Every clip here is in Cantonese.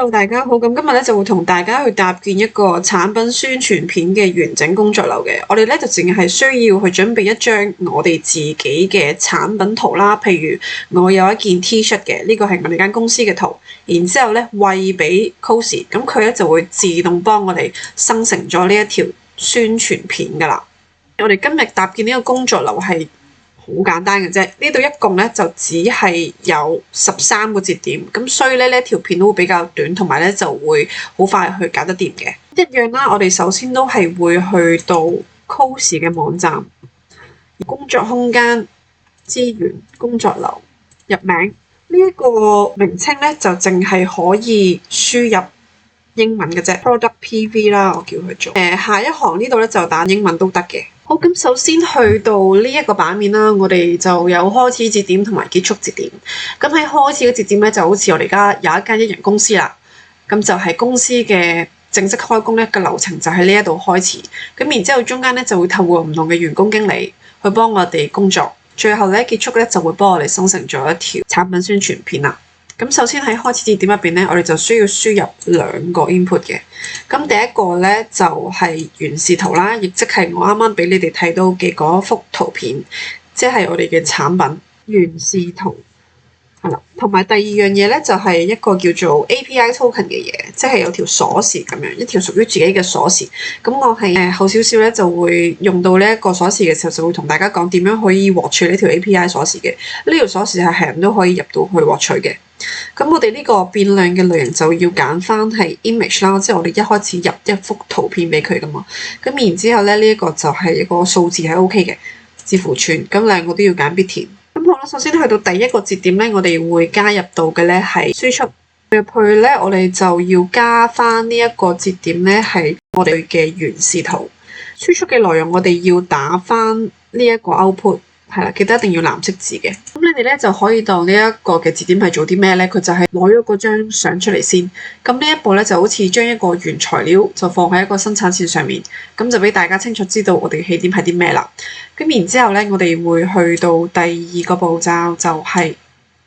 Hello，大家好。咁今日咧就會同大家去搭建一個產品宣傳片嘅完整工作流嘅。我哋咧就淨係需要去準備一張我哋自己嘅產品圖啦。譬如我有一件 T-shirt 嘅，呢個係我哋間公司嘅圖。然之後咧餵俾 Cozy，咁佢咧就會自動幫我哋生成咗呢一條宣傳片㗎啦。我哋今日搭建呢個工作流係好簡單嘅啫，呢度一共咧就只係有13個節點，咁所以咧呢條片都會比較短，同埋咧就會好快去搞得掂嘅。一樣啦，我哋首先都係會去到 Cozy 嘅網站，工作空間、資源、工作流、入名呢一個名稱咧就淨係可以輸入英文嘅啫 ，Product PV 啦，我叫佢做。下一行呢度咧就打英文都得嘅。好，咁首先去到呢一個版面啦，我哋就有開始節點同埋結束節點。咁喺開始嘅節點咧，就好似我哋而家有一間一人公司啦，咁就係公司嘅正式開工咧嘅流程就喺呢一度開始。咁然之後中間咧就會透過唔同嘅員工經理去幫我哋工作，最後咧結束咧就會幫我哋生成咗一條產品宣傳片啦。咁首先喺開始節點入邊咧，我哋就需要輸入2個 input 嘅。咁第一個咧就係原視圖啦，亦即係我啱啱俾你哋睇到嘅嗰幅圖片，即係我哋嘅產品原視圖。係啦，同埋第二樣嘢咧就係一個叫做 API token 嘅嘢，即係有條鎖匙咁樣，一條屬於自己嘅鎖匙。咁我係後少少咧就會用到呢一個鎖匙嘅時候，就會同大家講點樣可以獲取呢條 API 鎖匙嘅。呢條鎖匙係人都可以入到去獲取嘅。咁我哋呢個變量嘅類型就要揀翻係 image 啦，即係我哋一開始入一幅圖片俾佢噶嘛。咁然之後咧呢一個就係一個數字係 OK 嘅，字符串。咁兩個都要揀必填。咁好啦，首先去到第一個節點咧，我哋會加入到嘅咧係輸出入去咧，我哋就要加翻呢一個節點咧係我哋嘅原視圖。輸出嘅內容我哋要打翻呢一個 output。係啦，記得一定要藍色字嘅。咁你哋咧就可以當呢一個嘅節點係做啲咩咧？佢就係攞咗嗰張相出嚟先。咁呢一步咧就好似將一個原材料就放喺一個生產線上面，咁就俾大家清楚知道我哋嘅起點係啲咩啦。咁然之後咧，我哋會去到第二個步驟，就係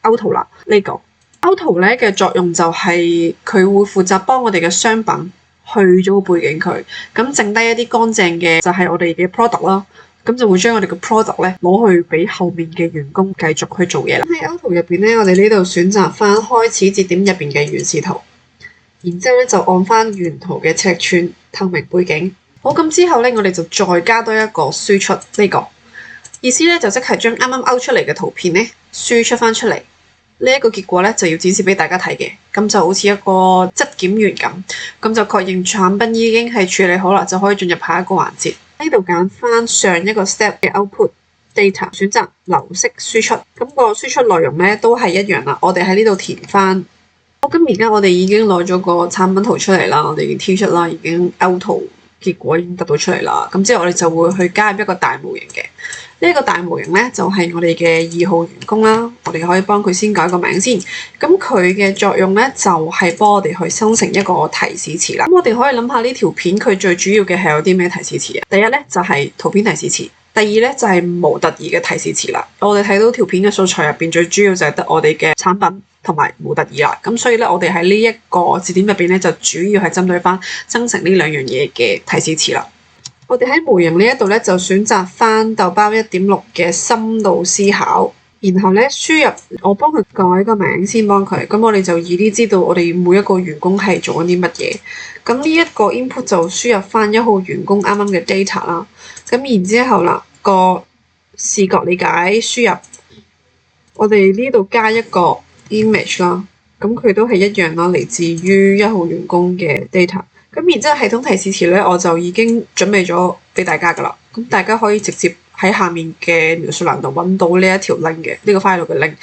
勾圖啦。呢個勾圖咧嘅作用就係佢會負責幫我哋嘅商品去咗個背景佢，咁剩低一啲乾淨嘅就係我哋嘅 product 啦。咁就會將我哋嘅 product 咧攞去俾後面嘅員工繼續去做嘢啦。喺勾圖入邊咧，我哋呢度選擇翻開始節點入邊嘅原視圖，然之後咧就按翻原圖嘅尺寸、透明背景。好，咁之後咧，我哋就再加多一個輸出呢個意思咧，就即係將啱啱勾出嚟嘅圖片咧輸出翻出嚟。呢一個結果咧就要展示俾大家睇嘅，咁就好似一個質檢員咁就確認產品已經係處理好啦，就可以進入下一個環節。呢度揀翻上一個 step 嘅 output data， 選擇流式輸出。咁個輸出內容咧都係一樣啦。我哋喺呢度填翻。好，咁而家我哋已經攞咗個產品圖出嚟啦，我哋嘅 T-shirt 啦已經 out 圖結果已經得到出嚟啦。咁之後我哋就會去加入一個大模型嘅。呢一個大模型咧就係我哋嘅2號員工啦。我哋可以幫佢先改個名先。咁佢嘅作用咧就係幫我哋去生成一個提示詞啦。咁我哋可以諗下呢條片佢最主要嘅係有啲咩提示詞啊？第一咧就係圖片提示詞，第二咧就係模特兒嘅提示詞啦。我哋睇到條片嘅素材入邊最主要就係得我哋嘅產品同埋模特兒啦。咁所以咧我哋喺呢一個節點入邊咧就主要係針對翻生成呢兩樣嘢嘅提示詞啦。我哋喺模型呢一度咧就選擇翻豆包 1.6 嘅深度思考，然後咧輸入我幫佢改個名先幫佢，咁我哋就易啲知道我哋每一個員工係做緊啲乜嘢。咁呢一個 input 就輸入翻1號員工啱啱嘅 data 啦。咁然之後啦，個視覺理解輸入，我哋呢度加一個 image 啦，咁佢都係一樣啦，嚟自於1號員工嘅 data。咁然之後系統提示詞咧，我就已經準備咗俾大家噶啦。咁大家可以直接喺下面嘅描述欄度揾到呢一條 link 嘅呢個 file 嘅 link。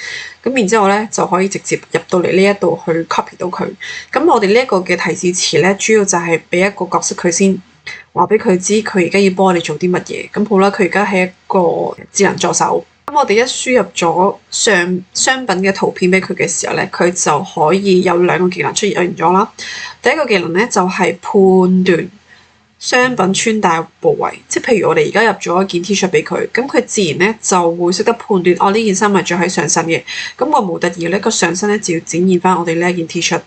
咁然之後咧就可以直接入到嚟呢一度去 copy 到佢。咁我哋呢一個嘅提示詞咧，主要就係俾一個角色佢先，話俾佢知佢而家要幫我哋做啲乜嘢。咁好啦，佢而家係一個智能助手。咁我哋一輸入咗商品嘅圖片俾佢嘅時候咧，佢就可以有2個技能出現咗啦。第一個技能咧就係判斷商品穿戴部位，即係譬如我哋而家入咗一件 T 恤俾佢，咁佢自然咧就會識得判斷呢件衫係着喺上身嘅，咁個模特兒咧個上身咧就要展現翻我哋呢一件 T 恤。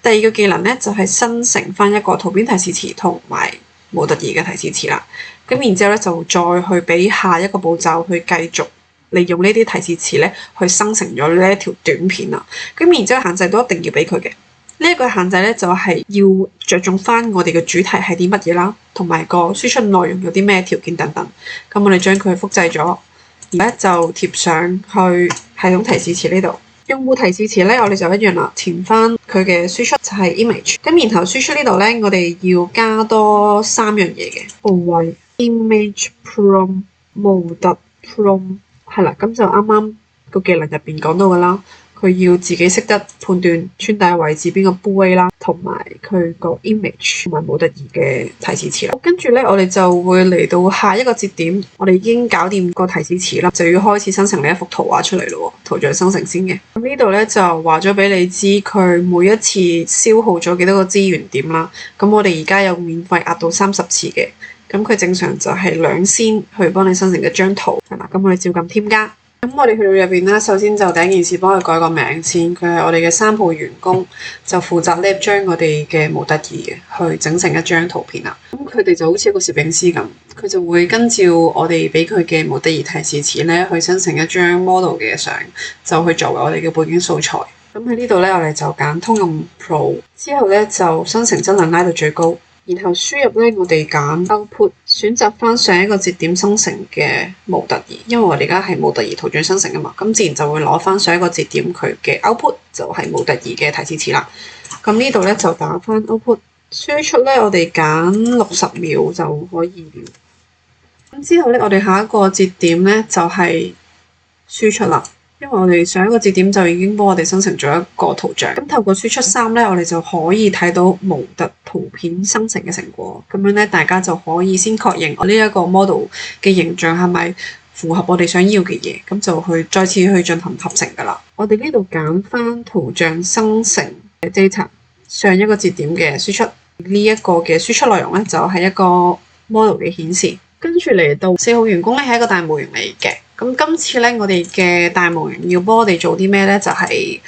第二個技能咧就係生成翻一個圖片提示詞同埋模特兒嘅提示詞啦。咁然之後咧就再去俾下一個步驟去繼續利用呢啲提示詞咧去生成咗呢一條短片啦。咁然之後限制都一定要俾佢嘅。呢一個限制咧就係要着重翻我哋嘅主題係啲乜嘢啦，同埋個輸出內容有啲咩條件等等。咁我哋將佢複製咗，而家就貼上去系統提示詞呢度。用戶提示詞咧，我哋就一樣啦，填翻佢嘅輸出就係 image。咁然後輸出呢度咧，我哋要加多3樣嘢嘅部位 image prompt 模特 prompt 係啦，咁就啱啱個技能入邊講到噶啦。佢要自己識得判斷穿戴位置邊個部位啦，同埋佢個 image 同埋模特兒嘅提示詞啦。跟住咧，我哋就會嚟到下一個節點，我哋已經搞掂個提示詞啦，就要開始生成呢一幅圖畫出嚟咯。圖像生成先嘅。咁呢度咧就話咗俾你知，佢每一次消耗咗幾多個資源點啦。咁我哋而家有免費壓到30次嘅，咁佢正常就係2仙去幫你生成一張圖，係嘛？咁我哋照撳添加。咁我哋去到入邊啦，首先就第一件事幫佢改個名先，佢係我哋嘅3號員工，就負責咧將我哋嘅模特兒去整成一張圖片啦。咁佢哋就好似一個攝影師咁，佢就會跟照我哋俾佢嘅模特兒提示詞咧去生成一張 model 嘅相，就去作為我哋嘅背景素材。咁喺呢度咧，我哋就揀通用 Pro， 之後咧就生成質量拉到最高。然後輸入咧，我哋揀 output， 選擇翻上一個節點生成嘅模特兒，因為我哋而家係模特兒圖像生成啊嘛，咁自然就會攞翻上一個節點佢嘅 output 就係模特兒嘅提示詞啦。咁呢度咧就打翻 output， 輸出咧我哋揀60秒就可以了。咁之後咧，我哋下一個節點咧就係輸出啦。因為我哋上一個節點就已經幫我哋生成咗一個圖像，咁透過輸出3咧，我哋就可以睇到模特圖片生成嘅成果。咁樣咧，大家就可以先確認我呢一個 model 嘅形象係咪符合我哋想要嘅嘢，咁就去再次去進行合成噶啦。我哋呢度揀翻圖像生成嘅 data， 上一個節點嘅輸出，呢一個嘅輸出內容咧就係一個 model 嘅顯示。跟住嚟到4號員工咧係一個大模型嚟嘅。咁今次咧，我哋嘅大模型要幫我哋做啲咩咧？就係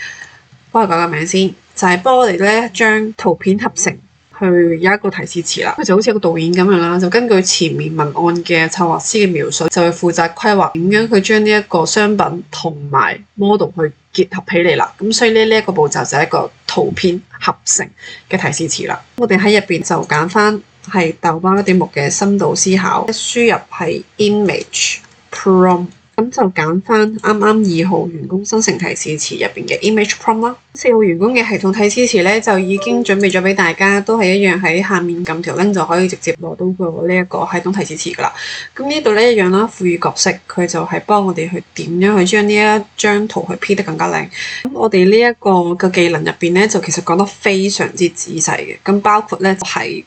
幫佢改個名先，就係幫我哋咧將圖片合成去有一個提示詞啦。佢就好似一個導演咁樣啦，就根據前面文案嘅策劃師嘅描述，就係負責規劃點樣去將呢一個商品同埋 model 去結合起嚟啦。咁所以呢一個步驟就係一個圖片合成嘅提示詞啦。我哋喺入邊就揀翻係豆包一點木嘅深度思考，輸入係 image prompt。咁就揀翻啱啱2號員工生成提示詞入邊嘅 image prompt 啦。4號員工嘅系統提示詞咧就已經準備咗俾大家，都係一樣喺下面撳條 link 就可以直接攞到個呢一個系統提示詞噶啦。咁呢度咧一樣啦，賦予角色佢就係幫我哋去點樣去將呢一張圖去 P 得更加靚。咁我哋呢一個嘅技能入邊咧就其實講得非常之仔細嘅，咁包括咧就係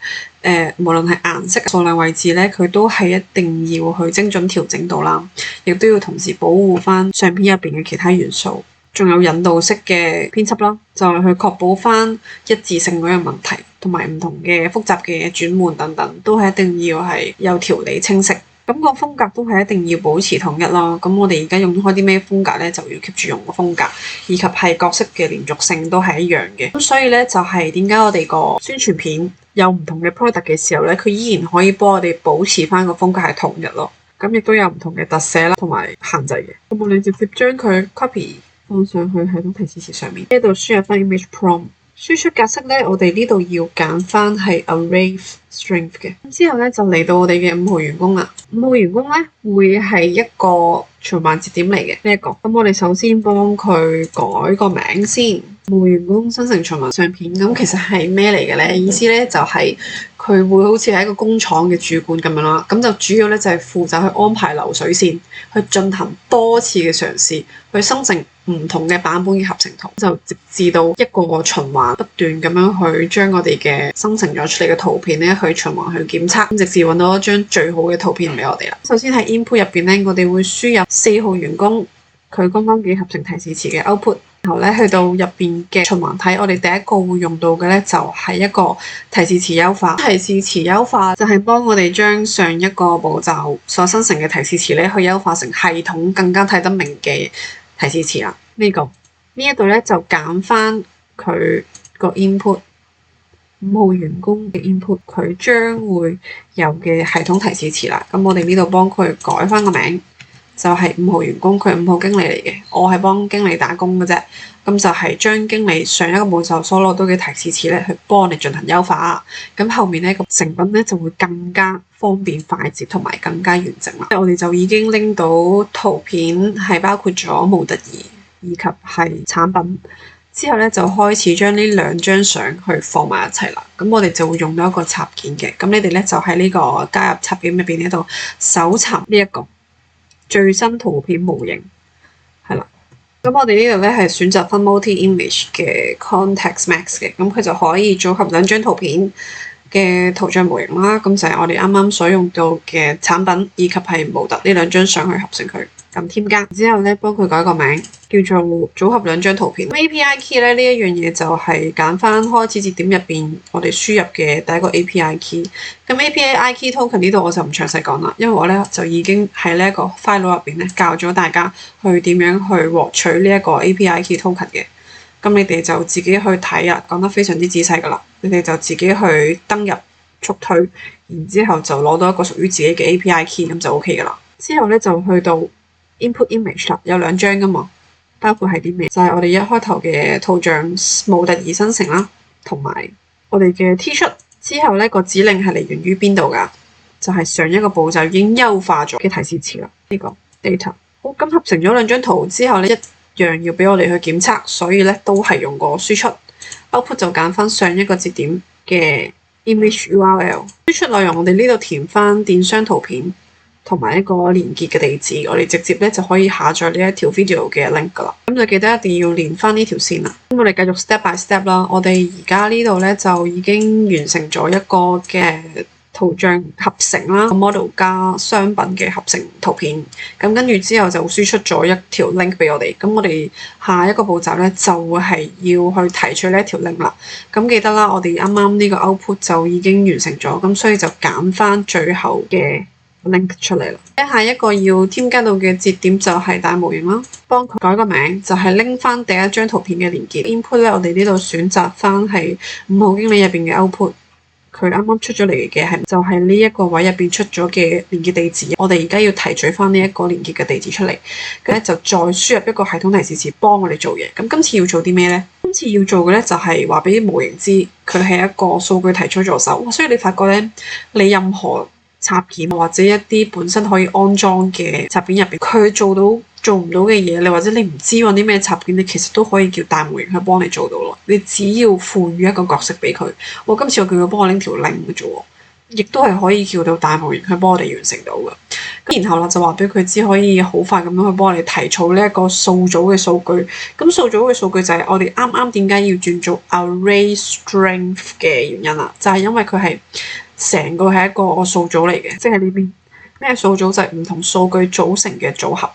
無論係顏色、數量、位置咧，佢都係一定要去精準調整到啦，亦都要同時保護翻相片入邊嘅其他元素，仲有引導式嘅編輯啦，就係去確保翻一致性嗰樣問題，同埋唔同嘅複雜嘅轉換等等，都係一定要係有條理清晰。咁個風格都係一定要保持統一咯。咁我哋而家用開啲咩風格咧，就要 keep 住用個風格，以及係角色嘅連續性都係一樣嘅。咁所以咧就係點解我哋個宣傳片有唔同嘅 product 嘅時候咧，佢依然可以幫我哋保持翻個風格係統一咯。咁亦都有唔同嘅特寫啦，同埋限制嘅。咁我哋直接將佢 copy 放上去系統提示詞上面，呢度輸入翻 image prompt。輸出格式咧，我哋呢度要揀翻係 array string 嘅。之後咧就嚟到我哋嘅5號員工啦。5號員工咧會係一個循環節點嚟嘅呢一個。咁我哋首先幫佢改個名先。5號員工生成循環相片，咁其實係咩嚟嘅咧？意思咧就係佢會好似係一個工廠嘅主管咁樣啦。咁就主要咧就係負責去安排流水線，去進行多次嘅嘗試，去生成唔同嘅版本嘅合成圖，就直至到一個個循環不斷咁樣去將我哋嘅生成咗出嚟嘅圖片咧去循環去檢測，直至揾到一張最好嘅圖片俾我哋啦。首先喺 input 入邊咧，我哋會輸入4號員工佢剛剛嘅合成提示詞嘅 output。然後咧去到入邊嘅循環體，我哋第一個會用到嘅咧就係一個提示詞優化。提示詞優化就係幫我哋將上一個步驟所生成嘅提示詞咧，去優化成系統更加睇得明嘅提示詞啦。呢一度咧就揀翻佢個 input 5號員工嘅 input， 佢將會有嘅系統提示詞啦。咁我哋呢度幫佢改翻個名。就係5號員工，佢係5號經理嚟嘅，我係幫經理打工嘅啫。咁就係將經理上一個步驟所攞到嘅提示詞咧，去幫我哋進行優化。咁後面咧個成品咧就會更加方便快捷同埋更加完整啦。我哋就已經拎到圖片係包括咗模特兒以及係產品，之後咧就開始將呢兩張相去放埋一齊啦。咁我哋就會用到一個插件嘅。咁你哋咧就喺呢個加入插件入邊呢度搜尋呢一個最新圖片模型係啦，咁我哋呢度咧係選擇翻 Multi-Image 嘅 Context Max 嘅，咁佢就可以組合兩張圖片嘅圖像模型啦。咁就係我哋啱啱所用到嘅產品以及係模特呢兩張相去合成佢，咁添加之後咧幫佢改個名叫做組合兩張圖片。API key 咧呢一樣嘢就係揀翻開始節點入邊我哋輸入嘅第一個 API key。咁 API key token 呢度我就唔詳細講啦，因為我咧就已經喺呢一個 file 入邊咧教咗大家去點樣去獲取呢一個 API key token 嘅。咁你哋就自己去睇啊，講得非常之仔細噶啦。你哋就自己去登入速推，然之後就攞到一個屬於自己嘅 API key， 咁就 OK 噶啦。之後咧就去到 input image 啦，有兩張噶嘛，包括係啲咩？就係我哋一開頭嘅圖像模特兒生成啦，同埋我哋嘅 T 恤。之後咧個指令係嚟源於邊度噶？就係上一個步驟已經優化咗嘅提示詞啦。呢個 data 好，咁合成咗兩張圖之後咧，一樣要俾我哋去檢測，所以咧都係用個輸出 output 就揀翻上一個節點嘅 image URL。輸出內容我哋呢度填翻電商圖片同埋一個連結嘅地址，我哋直接咧就可以下載呢一條 video 嘅 link 噶啦。咁就記得一定要連翻呢條線啦。咁我哋繼續 step by step 啦。我哋而家呢度咧就已經完成咗一個嘅圖像合成啦 ，model 加商品嘅合成圖片。咁跟住之後就輸出咗一條 link 俾我哋。咁我哋下一個步驟咧就係要去提取呢一條 link 啦。咁記得啦，我哋啱啱呢個 output 就已經完成咗，咁所以就揀翻最後嘅link 出嚟啦。下一個要添加到嘅節點就係大模型啦，幫佢改個名，就係拎翻第一張圖片嘅連結 input 咧。我哋呢度選擇翻係5號經理入邊嘅 output， 佢啱啱出咗嚟嘅係就係呢一個位入邊出咗嘅連結地址。我哋而家要提取翻呢一個連結嘅地址出嚟，咁咧就再輸入一個系統提示詞幫我哋做嘢。咁今次要做啲咩咧？今次要做嘅咧就係話俾模型知佢係一個數據提取助手。所以你發覺咧，你任何插件或者一啲本身可以安裝嘅插件入邊，佢做唔到嘅嘢，你或者你唔知揾啲咩插件，你其實都可以叫大模型去幫你做到咯。你只要賦予一個角色俾佢，今次我叫佢幫我拎條 link 嘅啫喎，亦都係可以叫到大模型去幫我哋完成到嘅。咁然後啦就話俾佢知可以好快咁樣去幫我哋提取呢一個數組嘅數據。咁數組嘅數據就係我哋啱啱點解要轉做 array strength 嘅原因啦，就係因為佢係成個係一個數組嚟嘅，即係呢邊咩數組就係唔同數據組成嘅組合。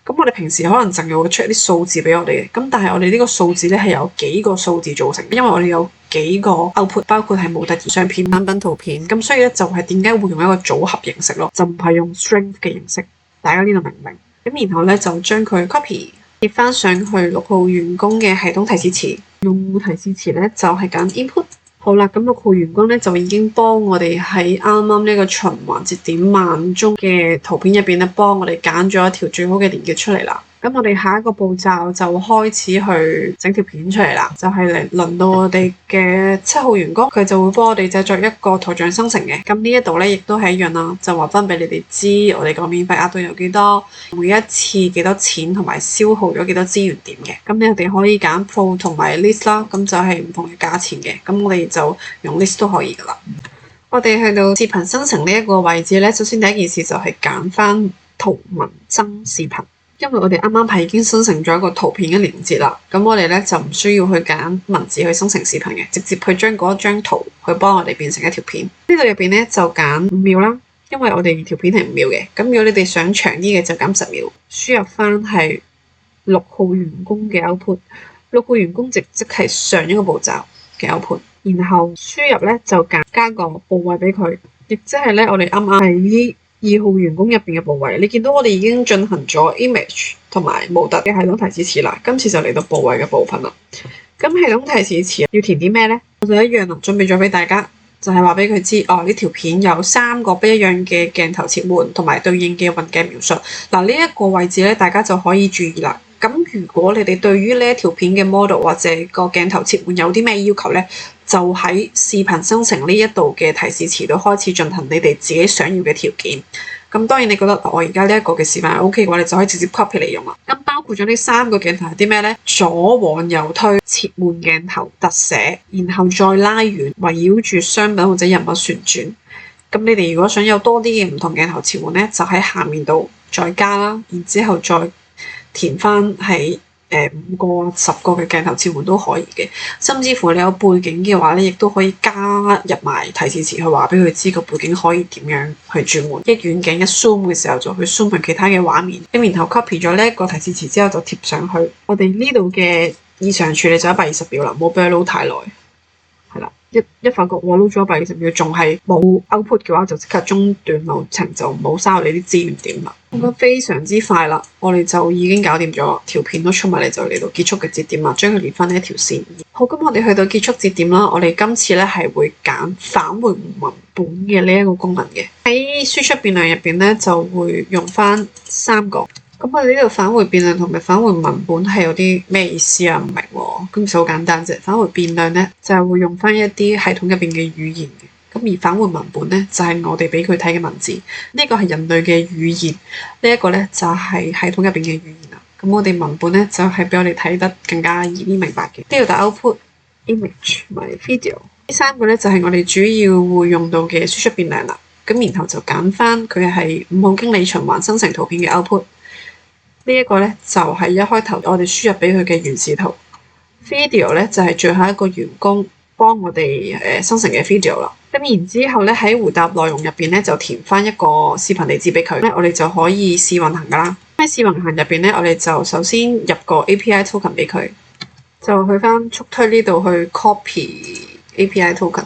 咁我哋平時可能淨係會出一啲數字俾我哋嘅，咁但係我哋呢個數字咧係有幾個數字組成，因為我哋有幾個 output， 包括係模特兒相片、產品圖片，咁所以咧就係點解會用一個組合形式咯，就唔係用 string 嘅形式。大家呢度明唔明？咁然後咧就將佢 copy 貼翻上去6號員工嘅系統提示詞，用戶提示詞咧就係揀 input。好啦，咁6號員工咧就已經幫我哋喺啱啱呢個循環節點萬中嘅圖片入邊咧，幫我哋揀咗一條最好嘅連結出嚟啦。咁我哋下一個步驟就開始去整條片出嚟啦，就係輪到我哋嘅7號員工，佢就會幫我哋製作一個圖像生成嘅。咁呢一度咧亦都係一樣啦，就話翻俾你哋知我哋個免費額度有幾多，每一次幾多錢同埋消耗咗幾多資源點嘅。咁你哋可以揀 Pro 同埋 List 啦，咁就係唔同嘅價錢嘅。咁我哋就用 List 都可以噶啦。我哋去到視頻生成呢一個位置咧，首先第一件事就係揀翻圖文增視頻。因為我哋啱啱係已經生成咗一個圖片嘅連結啦，咁我哋咧就唔需要去揀文字去生成視頻嘅，直接去將嗰一張圖去幫我哋變成一條片。呢度入邊咧就揀5秒啦，因為我哋條片係5秒嘅。咁如果你哋想長啲嘅就揀10秒。輸入翻係6號員工嘅 output， 6號員工值即係上一個步驟嘅 output， 然後輸入咧就加個部位俾佢，亦即係咧我哋啱啱喺2號員工入邊嘅部位。你見到我哋已經進行咗 image 同埋模特嘅系統提示詞啦，今次就嚟到部位嘅部分啦。咁系統提示詞要填啲咩呢？我就一樣準備咗俾大家，就係話俾佢知呢條片有3個不一樣嘅鏡頭切換同埋對應嘅運鏡描述。嗱，呢一個位置咧，大家就可以注意啦。咁如果你哋對於呢一條片嘅 model 或者個鏡頭切換有啲咩要求呢，就喺視頻生成呢一度嘅提示詞度開始進行你哋自己想要嘅條件。咁當然你覺得我而家呢一個嘅示範係 OK 嘅話，你就可以直接 copy 嚟用啦。咁包括咗呢3個鏡頭係啲咩呢？左往右推、切換鏡頭、特寫，然後再拉遠，圍繞住商品或者人物旋轉。咁你哋如果想有多啲嘅唔同鏡頭切換呢，就喺下面度再加啦，然之後再填翻喺5個、10個嘅鏡頭切換都可以嘅。甚至乎你有背景嘅話咧，亦都可以加入埋提示詞去話俾佢知個背景可以點樣去轉換。一遠景一 zoom 嘅時候就去 zoom 去其他嘅畫面。咁然後 copy 咗呢一個提示詞之後就貼上去。我哋呢度嘅異常處理就120秒啦，冇俾佢撈太耐。係啦，一發覺我撈咗120秒仲係冇 output 嘅話，就即刻中斷流程，就唔好嘥你啲資源點啦。我覺得非常之快啦，我哋就已經搞掂咗條片都出埋嚟，就嚟到結束嘅節點啦，將佢連翻呢一條線。好，咁我哋去到結束節點啦，我哋今次咧係會揀返回文本嘅呢一個功能嘅。喺輸出變量入邊咧就會用翻3個。咁我哋呢度返回變量同埋返回文本係有啲咩意思啊？唔明喎。咁其實好簡單啫，返回變量咧就係會用翻一啲系統入邊嘅語言嘅。咁而返回文本咧就係我哋俾佢睇嘅文字。呢個係人類嘅語言，呢一個咧就係系統入邊嘅語言啦。咁我哋文本咧就係俾我哋睇得更加易啲明白嘅。呢度打 output image 同埋 video 呢3個咧就係我哋主要會用到嘅輸出變量啦。咁然後就揀翻佢係5號經理循環生成圖片嘅 output。呢一個咧就係一開頭我哋輸入俾佢嘅原始圖 video 咧就係最後一個員工幫我哋生成嘅 video 啦。咁然之後咧喺回答內容入邊咧就填翻一個視頻地址俾佢咧，我哋就可以試運行噶啦。喺試運行入邊咧，我哋就首先入個 API token 俾佢，就去翻速推呢度去 copy API token。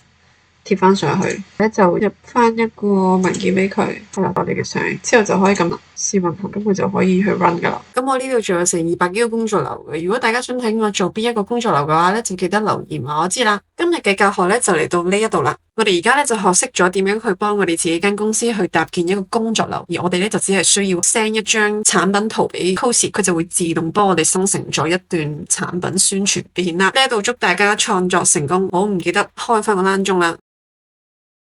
貼翻上去，咧就入翻一個文件俾佢，係啦，我哋嘅相之後就可以咁試運行，咁佢就可以去 run 噶啦。咁我呢度仲有成200幾個工作流嘅，如果大家想睇我做邊一個工作流嘅話咧，就記得留言話我知啦。今日嘅教學咧就嚟到呢一度啦，我哋而家咧就學識咗點樣去幫我哋自己間公司去搭建一個工作流，而我哋咧就只係需要 send 一張產品圖俾 Cozy， 佢就會自動幫我哋生成咗一段產品宣傳片啦。呢度祝大家創作成功，我唔記得開翻個欄鐘啦。